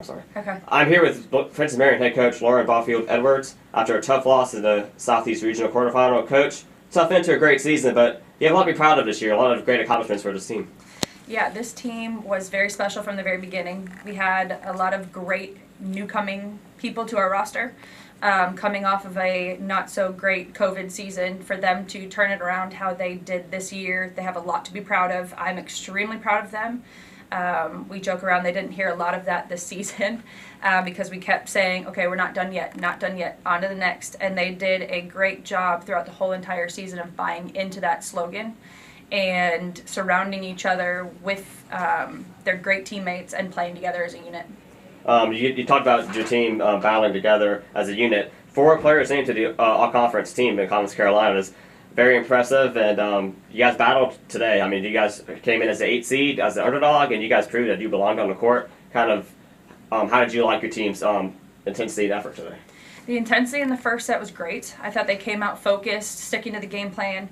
Sorry. Okay. I'm here with Princess Marion head coach Lauren Baufield-Edwards after a tough loss in the Southeast Regional quarterfinal. Coach, tough end to a great season, but you have a lot to be proud of this year, a lot of great accomplishments for this team. Yeah, this team was very special from the very beginning. We had a lot of great newcoming people to our roster. Coming off of a not so great COVID season, for them to turn it around how they did this year, they have a lot to be proud of. I'm extremely proud of them. We joke around, they didn't hear a lot of that this season because we kept saying, okay, we're not done yet, on to the next. And they did a great job throughout the whole entire season of buying into that slogan and surrounding each other with their great teammates and playing together as a unit. You talked about your team battling together as a unit. 4 players named to the all-conference team in Conference Carolina is very impressive, and you guys battled today. I mean, you guys came in as the 8th seed, as the underdog, and you guys proved that you belonged on the court. Kind of, how did you like your team's intensity and effort today? The intensity in the first set was great. I thought they came out focused, sticking to the game plan.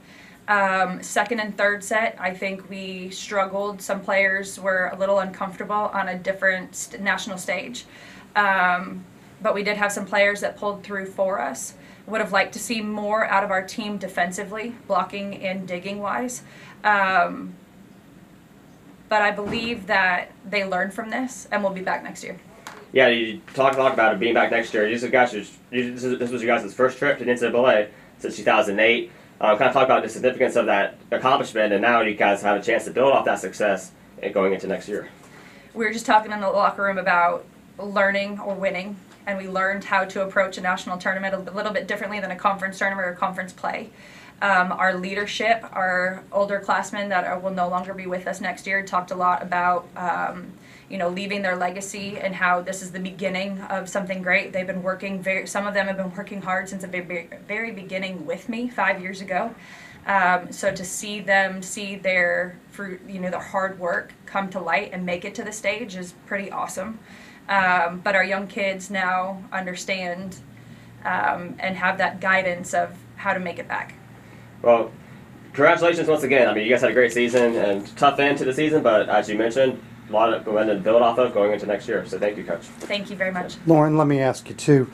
Second and third set, I think we struggled. Some players were a little uncomfortable on a different national stage. But we did have some players that pulled through for us. Would have liked to see more out of our team defensively, blocking and digging wise. But I believe that they learned from this and we'll be back next year. Yeah, you talked about it being back next year. This was your guys' first trip to the NCAA since 2008. Kind of talk about the significance of that accomplishment, and now you guys have a chance to build off that success going into next year. We were just talking in the locker room about learning or winning, and we learned how to approach a national tournament a little bit differently than a conference tournament or a conference play. Our leadership, our older classmen that will no longer be with us next year, talked a lot about leaving their legacy and how this is the beginning of something great. They've been working some of them have been working hard since the very beginning with me 5 years ago. So to see them see their fruit, their hard work come to light and make it to the stage is pretty awesome. But our young kids now understand and have that guidance of how to make it back. Well, congratulations once again. I mean, you guys had a great season and tough end to the season, but as you mentioned, a lot of to build off of going into next year. So thank you, Coach. Thank you very much. Lauren, let me ask you too.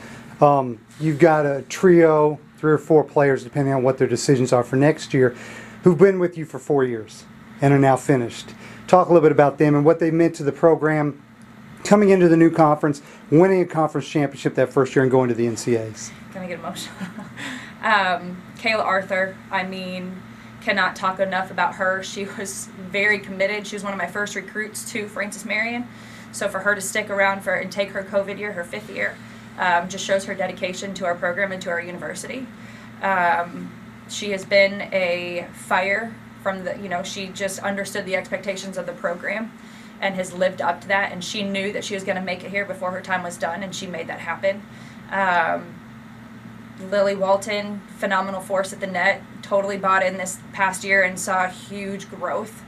You've got a trio, 3 or 4 players, depending on what their decisions are for next year, who've been with you for 4 years and are now finished. Talk a little bit about them and what they meant to the program coming into the new conference, winning a conference championship that first year and going to the NCAAs. Can I get emotional? Kayla Arthur, cannot talk enough about her. She was very committed. She was one of my first recruits to Francis Marion. So for her to stick around and take her COVID year, her 5th year, just shows her dedication to our program and to our university. She has been a fighter from she just understood the expectations of the program and has lived up to that, and she knew that she was going to make it here before her time was done, and she made that happen. Lily Walton, phenomenal force at the net, totally bought in this past year and saw huge growth,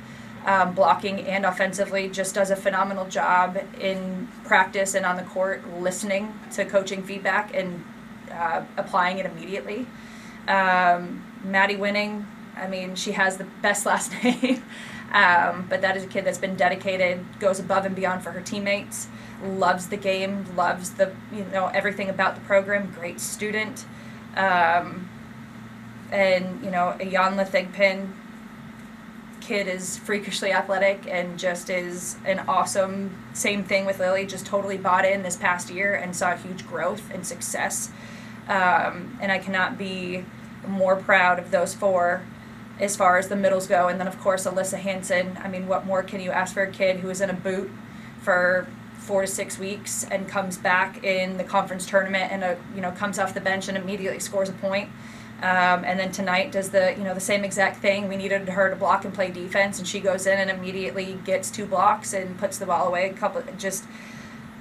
blocking and offensively, just does a phenomenal job in practice and on the court, listening to coaching feedback and applying it immediately. Maddie Winning, she has the best last name, but that is a kid that's been dedicated, goes above and beyond for her teammates, loves the game, loves everything about the program, great student. Ayanla Thigpen, kid is freakishly athletic and just is an awesome, same thing with Lily, just totally bought in this past year and saw huge growth and success. And I cannot be more proud of those 4 as far as the middles go. And then, of course, Alyssa Hansen. What more can you ask for a kid who was in a boot for 4 to 6 weeks and comes back in the conference tournament and comes off the bench and immediately scores a point. And then tonight does the same exact thing. We needed her to block and play defense, and she goes in and immediately gets 2 blocks and puts the ball away. Just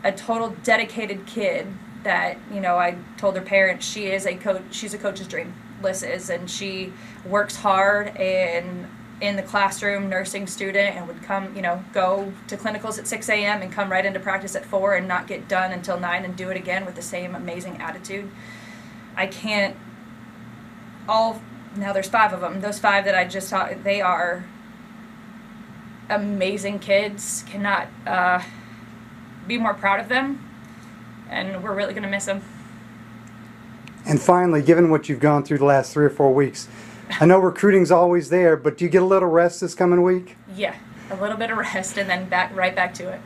a total dedicated kid that I told her parents she is a coach. She's a coach's dream. Liz is, and she works hard and in the classroom, nursing student, and would come, go to clinicals at 6 a.m. and come right into practice at 4 and not get done until 9 and do it again with the same amazing attitude. Now there's 5 of them. Those 5 that I just taught, they are amazing kids. be more proud of them, and we're really going to miss them. And finally, given what you've gone through the last 3 or 4 weeks, I know recruiting's always there, but do you get a little rest this coming week? Yeah, a little bit of rest and then right back to it.